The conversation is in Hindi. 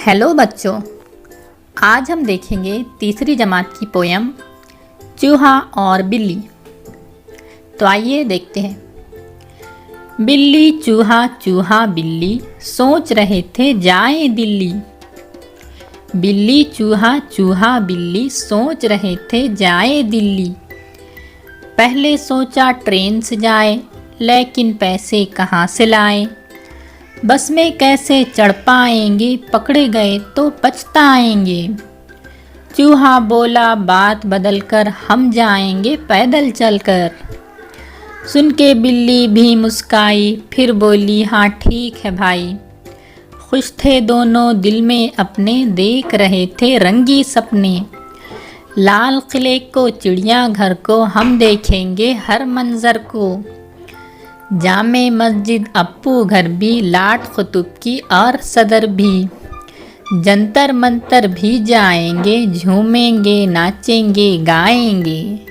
हेलो बच्चों, आज हम देखेंगे तीसरी जमात की पोयम चूहा और बिल्ली। तो आइए देखते हैं। बिल्ली चूहा चूहा बिल्ली सोच रहे थे जाएं दिल्ली। बिल्ली चूहा चूहा बिल्ली सोच रहे थे जाएं दिल्ली। पहले सोचा ट्रेन से जाए, लेकिन पैसे कहाँ से लाएं। बस में कैसे चढ़ पाएंगे, पकड़े गए तो पछताएंगे। चूहा बोला बात बदलकर, हम जाएंगे पैदल चलकर। सुन के बिल्ली भी मुस्काई, फिर बोली हाँ ठीक है भाई। खुश थे दोनों दिल में अपने, देख रहे थे रंगी सपने। लाल किले को चिड़ियाघर को, हम देखेंगे हर मंजर को। जामे मस्जिद अप्पू घर भी, लाट कुतुब की और सदर भी। जंतर मंतर भी जाएंगे, झूमेंगे नाचेंगे गाएंगे।